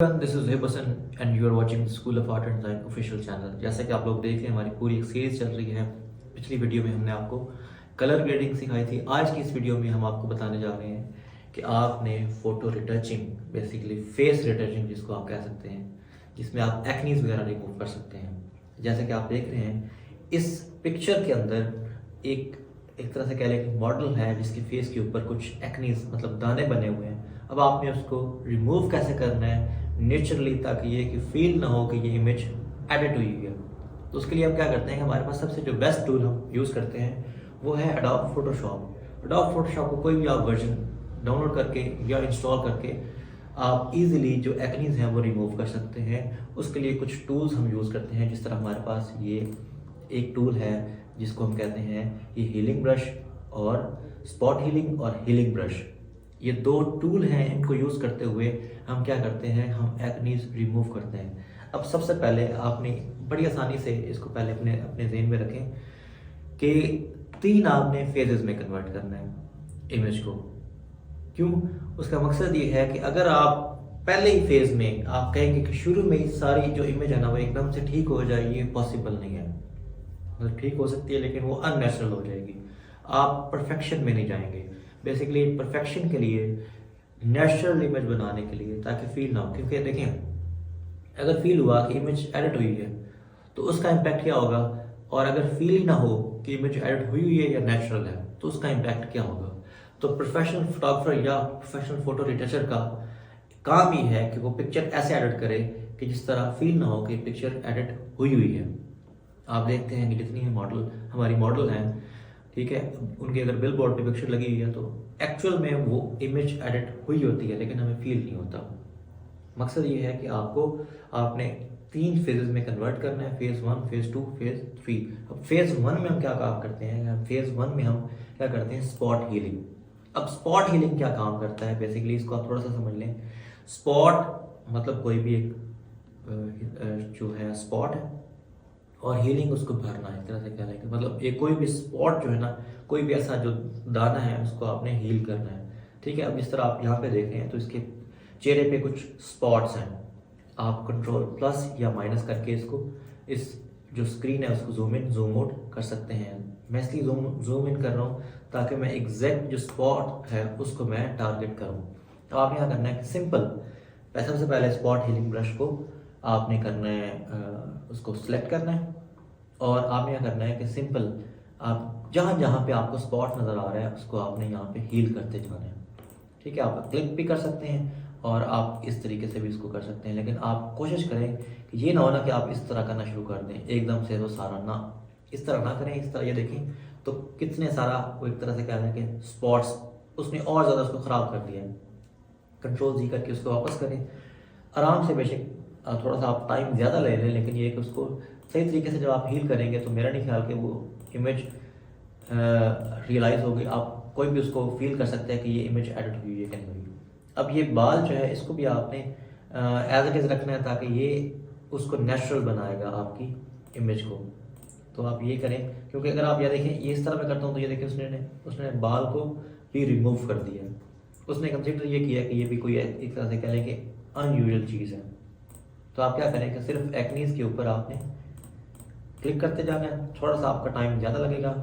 This is हेब Hasan and you are watching school of art and design official channel. जैसा कि आप लोग देख रहे हैं, हमारी पूरी एक सीरीज चल रही है। पिछली वीडियो में हमने आपको कलर ग्रेडिंग सिखाई थी। आज की इस वीडियो में हम आपको बताने जा रहे हैं कि आपने photo retouching, basically face retouching जिसको आप कह सकते हैं, जिसमें आप एक्नीज वगैरह रिमूव कर सकते हैं। जैसे कि आप देख रहे हैं इस पिक्चर के अंदर एक तरह से कह लें कि मॉडल है जिसकी फेस के ऊपर कुछ एक्नीज मतलब दाने बने हुए हैं। अब आपने उसको रिमूव कैसे करना है नेचुरली, ताकि ये कि फील ना हो कि ये इमेज एडिट हुई है। तो उसके लिए हम क्या करते हैं कि हमारे पास सबसे जो बेस्ट टूल हम यूज़ करते हैं वो है एडोब फोटोशॉप। एडोब फोटोशॉप को कोई भी आप वर्जन डाउनलोड करके या इंस्टॉल करके आप इजीली जो एक्नीज हैं वो रिमूव कर सकते हैं। उसके लिए कुछ टूल्स हम यूज़ करते हैं, जिस तरह हमारे पास ये एक टूल है जिसको हम कहते हैं ये हीलिंग ब्रश और स्पॉट हीलिंग और हीलिंग ब्रश। ये दो टूल हैं, इनको यूज़ करते हुए हम क्या करते हैं, हम एक्नीज रिमूव करते हैं। अब सबसे पहले आपने बड़ी आसानी से इसको पहले अपने ज़हन में रखें कि 3 आपने फेजेस में कन्वर्ट करना है इमेज को। क्यों? उसका मकसद ये है कि अगर आप पहले ही फेज में आप कहेंगे कि शुरू में ही सारी जो इमेज है ना वो एकदम से ठीक हो जाए, ये पॉसिबल नहीं है। मतलब ठीक हो सकती है लेकिन वो अननेचुरल हो जाएगी, आप परफेक्शन में नहीं जाएंगे। बेसिकली परफेक्शन के लिए, नेचुरल इमेज बनाने के लिए, ताकि फील ना हो। क्योंकि देखें अगर फील हुआ कि इमेज एडिट हुई है तो उसका इम्पैक्ट क्या होगा, और अगर फील ही ना हो कि इमेज एडिट हुई है या नेचुरल है तो उसका इम्पैक्ट क्या होगा। तो प्रोफेशनल फोटोग्राफर या प्रोफेशनल फोटो रिटचर का काम ही है कि वो पिक्चर ऐसे एडिट करे कि जिस तरह फील ना हो कि पिक्चर एडिट हुई है। आप देखते हैं कि जितनी हमारी मॉडल हैं, ठीक है, उनकी अगर बिल बोर्ड पे पिक्चर लगी हुई है तो एक्चुअल में वो इमेज एडिट हुई होती है लेकिन हमें फील नहीं होता। मकसद ये है कि आपने 3 फेजेस में कन्वर्ट करना है, फेज 1, फेज 2, फेज 3। अब फेज 1 में हम क्या काम करते हैं, फेज 1 में हम क्या करते हैं, स्पॉट हीलिंग। अब स्पॉट हीलिंग क्या काम करता है, बेसिकली इसको आप थोड़ा सा समझ लें। स्पॉट मतलब कोई भी एक जो है स्पॉट है, और हीलिंग उसको भरना है। इस तरह से क्या लेंगे, मतलब एक कोई भी स्पॉट जो है ना, कोई भी ऐसा जो दाना है उसको आपने हील करना है। ठीक है, अब जिस तरह आप यहाँ पे देख रहे हैं तो इसके चेहरे पे कुछ स्पॉट्स हैं। आप कंट्रोल प्लस या माइनस करके इसको, इस जो स्क्रीन है उसको जूम इन जूम आउट कर सकते हैं। मैं इसलिए जूम इन कर रहा हूँ ताकि मैं एग्जैक्ट जो स्पॉट है उसको मैं टारगेट करूँ। तो आप यहाँ करना है कि सिंपल, सबसे पहले स्पॉट हीलिंग ब्रश को आपने करना है, उसको सिलेक्ट करना है, और आपने क्या करना है कि सिंपल आप जहाँ जहाँ पे आपको स्पॉट नज़र आ रहा है उसको आपने यहाँ पे हील करते जाना है। ठीक है, आप क्लिक भी कर सकते हैं और आप इस तरीके से भी इसको कर सकते हैं, लेकिन आप कोशिश करें कि ये ना हो ना कि आप इस तरह करना शुरू कर दें एकदम से, तो सारा ना इस तरह ना करें। इस तरह ये देखें तो कितने सारा वो एक तरह से कह रहे हैं कि स्पॉट्स उसने और ज़्यादा उसको ख़राब कर दिया है। कंट्रोल जी करके उसको वापस करें आराम से। बेशक थोड़ा सा आप टाइम ज़्यादा ले लें, लेकिन ये कि उसको सही तरीके से जब आप हील करेंगे तो मेरा नहीं ख्याल कि वो इमेज रियलाइज़ होगी। आप कोई भी उसको फील कर सकते हैं कि ये इमेज एडिट हुई है कि नहीं हुई। अब ये बाल जो है इसको भी आपने एज इट इज़ रखना है ताकि ये उसको नेचुरल बनाएगा आपकी इमेज को। तो आप ये करें, क्योंकि अगर आप ये देखें, ये इस तरह मैं करता हूँ तो ये देखें उसने बाल को भी रिमूव कर दिया है। उसने कंसिडर ये किया कि ये भी कोई एक तरह से कह लें कि अनयूजुअल चीज़ है। तो आप क्या करें कि सिर्फ एक्नीज के ऊपर आपने क्लिक करते जाना है। थोड़ा सा आपका टाइम ज़्यादा लगेगा।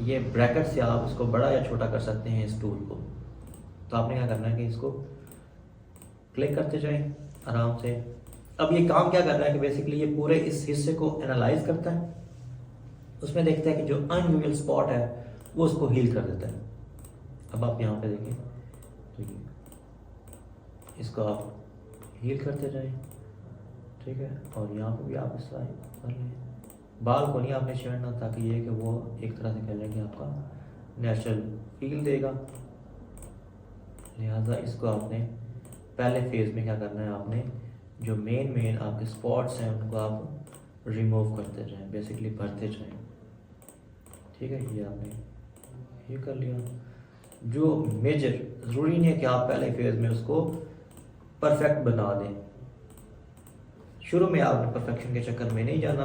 ये ब्रैकेट से आप इसको बड़ा या छोटा कर सकते हैं इस टूल को। तो आपने क्या करना है कि इसको क्लिक करते जाएं आराम से। अब ये काम क्या कर रहा है कि बेसिकली ये पूरे इस हिस्से को एनालाइज करता है, उसमें देखता है कि जो अनयूजुअल स्पॉट है वो उसको हील कर देता है। अब आप यहाँ पे देखें तो इसको आप हील करते जाएं, ठीक है, और यहाँ पे भी आप इस तरह कर लें। बाल को नहीं आपने छेड़ना, ताकि ये कि वो एक तरह से कह लें कि आपका नेचुरल फील देगा। लिहाजा इसको आपने पहले फेज में क्या करना है, आपने जो मेन आपके स्पॉट्स हैं उनको आप रिमूव करते जाएं, बेसिकली भरते जाएं। ठीक है, ये आपने ये कर लिया। जो मेजर ज़रूरी नहीं है कि आप पहले फेज में उसको परफेक्ट बना दें। शुरू में आपने परफेक्शन के चक्कर में नहीं जाना।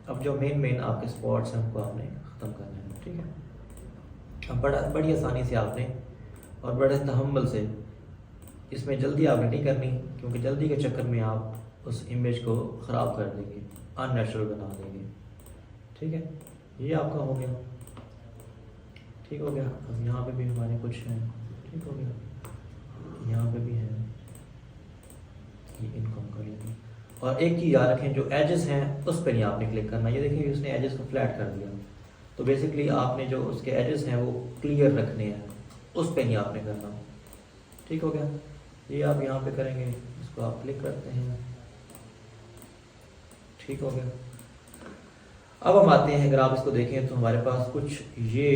अब जो मेन आपके स्पॉट्स हैं उनको आपने ख़त्म करना है। ठीक है, अब बड़ी आसानी से आपने और बड़े तहम्मुल से इसमें जल्दी आपने नहीं करनी, क्योंकि जल्दी के चक्कर में आप उस इमेज को ख़राब कर देंगे, अननेचुरल बना देंगे। ठीक है, ये आपका हो गया। ठीक हो गया। अब यहाँ पे भी हमारे कुछ हैं। ठीक हो गया, यहाँ पे भी है, ये इनको हम कर लेंगे। और एक चीज़ याद रखें, जो एजेस हैं उस पर नहीं आपने क्लिक करना। ये देखिए उसने एजेस को फ्लैट कर दिया, तो बेसिकली आपने जो उसके एजेस हैं वो क्लियर रखने हैं, उस पर नहीं आपने करना। ठीक हो गया। ये आप यहाँ पे करेंगे, इसको आप क्लिक करते हैं। ठीक हो गया। अब हम आते हैं, अगर आप इसको देखें तो हमारे पास कुछ ये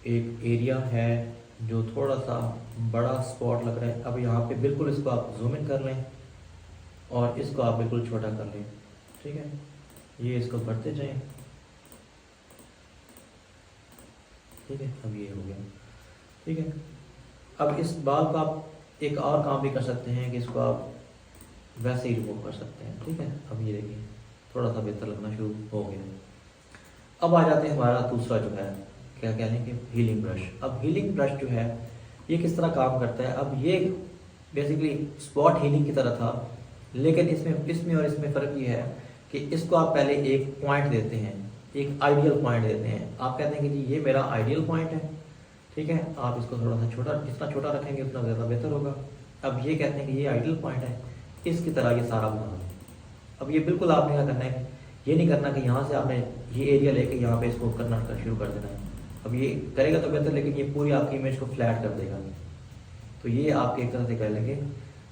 एक एरिया है जो थोड़ा सा बड़ा स्पॉट लग रहा है। अब यहाँ पे बिल्कुल इसको आप जूम इन कर लें और इसको आप बिल्कुल छोटा कर लें। ठीक है, ये इसको बढ़ते जाएं। ठीक है, अब ये हो गया। ठीक है, अब इस बाल का आप एक और काम भी कर सकते हैं कि इसको आप वैसे ही रिमूव कर सकते हैं। ठीक है, अब ये देखिए थोड़ा सा बेहतर लगना शुरू हो गया। अब आ जाते हैं हमारा दूसरा जो है, क्या कह लें कि हीलिंग ब्रश। अब हीलिंग ब्रश जो है ये किस तरह काम करता है। अब ये बेसिकली स्पॉट हीलिंग की तरह था, लेकिन इसमें और इसमें फ़र्क ये है कि इसको आप पहले एक पॉइंट देते हैं, एक आइडियल पॉइंट देते हैं। आप कहते हैं कि जी ये मेरा आइडियल पॉइंट है। ठीक है, आप इसको थोड़ा सा छोटा, जितना छोटा रखेंगे उतना ज़्यादा बेहतर होगा। अब ये कहते हैं कि ये आइडियल पॉइंट है, इसकी तरह ये सारा बनाना। अब ये बिल्कुल आपने क्या करना है, ये नहीं करना कि यहाँ से आपने ये एरिया लेके यहाँ पे इसको करना शुरू कर देना है। अब ये करेगा तो बेहतर, लेकिन ये पूरी आपकी इमेज को फ्लैट कर देगा, तो ये आपके एक तरह से कह लेंगे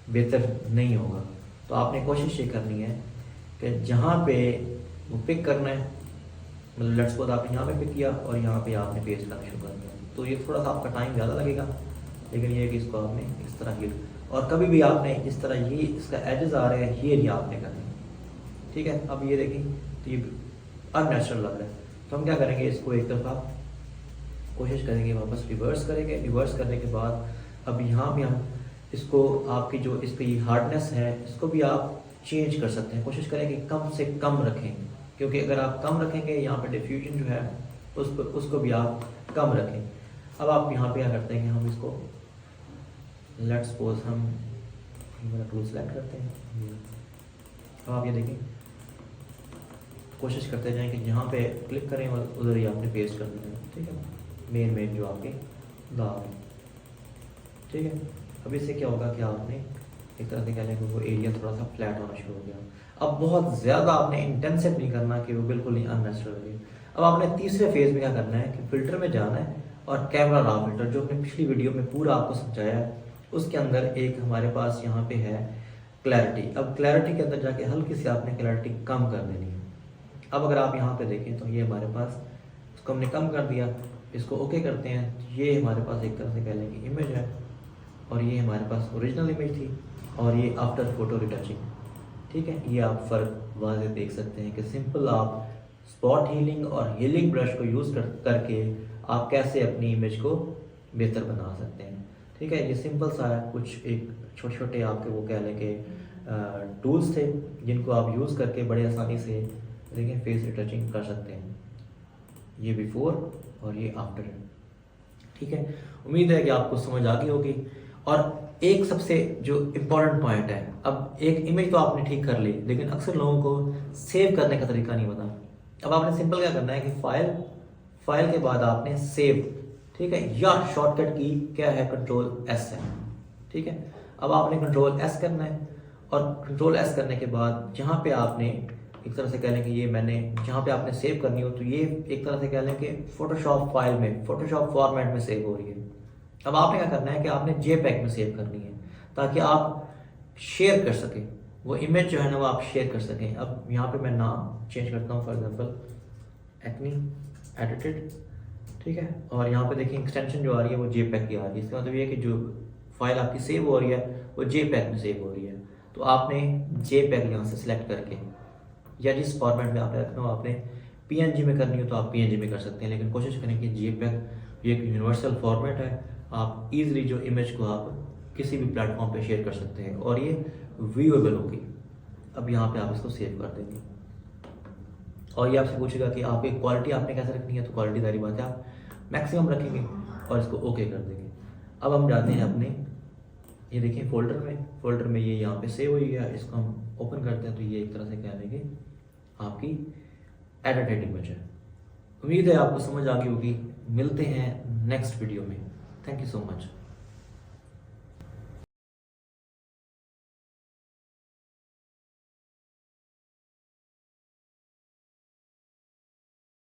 बेहतर नहीं होगा। तो आपने कोशिश ये करनी है कि जहाँ पे वो पिक करना है, मतलब लेट्स सपोज आपने यहाँ पे पिक किया और यहाँ पे आपने पेस्ट करना शुरू कर दिया, तो ये थोड़ा सा आपका टाइम ज़्यादा लगेगा, लेकिन ये है कि इसको आपने इस तरह हील, और कभी भी आपने इस तरह ये इसका एजेस आ रहे हैं ये नहीं आपने करने। ठीक है, अब ये देखें तो ये अननेचुरल लग रहा है, तो हम क्या करेंगे, इसको एक दफ़ा कोशिश करेंगे वापस रिवर्स करेंगे। रिवर्स करने के बाद अब यहाँ भी हम इसको आपकी जो इस पर हार्डनेस है इसको भी आप चेंज कर सकते हैं। कोशिश करें कि कम से कम रखें, क्योंकि अगर आप कम रखेंगे यहाँ पे डिफ्यूजन जो है उसको भी आप कम रखें। अब आप यहाँ पे क्या करते हैं कि हम इसको लेट्स सपोज हम मेरा टूल सेलेक्ट करते हैं। अब आप ये देखें, कोशिश करते जाएं कि जहाँ पे क्लिक करें और उधर ही आपने पेस्ट कर देना है। ठीक है, मेन जो आपके दाग है। ठीक है, अब इससे क्या होगा कि आपने एक तरह से कह लें कि वो एरिया थोड़ा सा फ्लैट होना शुरू हो गया। अब बहुत ज़्यादा आपने इंटेंसिव नहीं करना कि वो बिल्कुल ही अननेचुरल है। अब आपने तीसरे फेज़ में क्या करना है कि फ़िल्टर में जाना है और कैमरा रॉ फिल्टर, जो हमने पिछली वीडियो में पूरा आपको समझाया है, उसके अंदर एक हमारे पास यहाँ पे है क्लैरिटी। अब क्लैरिटी के अंदर जाके हल्की सी आपने क्लैरिटी कम कर देनी है। अब अगर आप यहाँ पे देखें तो ये हमारे पास, इसको हमने कम कर दिया, इसको ओके करते हैं। ये हमारे पास एक तरह से कह लें कि इमेज है, और ये हमारे पास ओरिजिनल इमेज थी, और ये आफ्टर फोटो रिटचिंग। ठीक है, ये आप फ़र्क वाज़े देख सकते हैं कि सिंपल आप स्पॉट हीलिंग और हीलिंग ब्रश को यूज़ करके आप कैसे अपनी इमेज को बेहतर बना सकते हैं। ठीक है, ये सिंपल सा है, कुछ एक छोटे छोटे आपके वो कह लें कि टूल्स थे जिनको आप यूज़ करके बड़े आसानी से देखिए फेस रिटचिंग कर सकते हैं। ये बिफोर और ये आफ्टर है। ठीक है, उम्मीद है कि आपको समझ आ गई होगी। और एक सबसे जो इम्पोर्टेंट पॉइंट है, अब एक इमेज तो आपने ठीक कर ली, लेकिन अक्सर लोगों को सेव करने का तरीका नहीं पता। अब आपने सिंपल क्या करना है कि फाइल के बाद आपने सेव, ठीक है, या शॉर्टकट की क्या है, Ctrl+S है। ठीक है, अब आपने Ctrl+S करना है, और Ctrl+S करने के बाद जहाँ पे आपने एक तरह से कह लें कि ये मैंने जहाँ पे आपने सेव करनी हो, तो ये एक तरह से कह लें कि फोटोशॉप फाइल में, फोटोशॉप फॉर्मेट में सेव हो रही है। अब आपने क्या करना है कि आपने JPEG में सेव करनी है, ताकि आप शेयर कर सकें वो इमेज जो है ना, वो आप शेयर कर सकें। अब यहाँ पे मैं नाम चेंज करता हूँ, फॉर एग्जांपल एक्नी एडिटेड। ठीक है, और यहाँ पे देखिए एक्सटेंशन जो आ रही है वो JPEG की आ रही है। इसका मतलब ये है कि जो फाइल आपकी सेव हो रही है वो JPEG में सेव हो रही है। तो आपने JPEG यहाँ से सिलेक्ट करके, या जिस फॉर्मेट में आपने रखना हो, आपने PNG में करनी हो तो आप PNG में कर सकते हैं, लेकिन कोशिश करें कि JPEG ये एक यूनिवर्सल फॉर्मेट है, आप इजीली जो इमेज को आप किसी भी प्लेटफॉर्म पे शेयर कर सकते हैं और ये व्यूएबल होगी। अब यहाँ पे आप इसको सेव कर देंगे, और ये आपसे पूछेगा कि आपकी क्वालिटी आपने कैसे रखनी है, तो क्वालिटी सारी बात है आप मैक्सिमम रखेंगे और इसको ओके कर देंगे। अब हम जाते हैं अपने ये देखिए फोल्डर में ये यहाँ पे सेव हुई है। इसको हम ओपन करते हैं तो ये एक तरह से कह लेंगे आपकी एडिटेड इमेज है। उम्मीद है आपको समझ आ गई होगी। मिलते हैं नेक्स्ट वीडियो में। Thank you so much.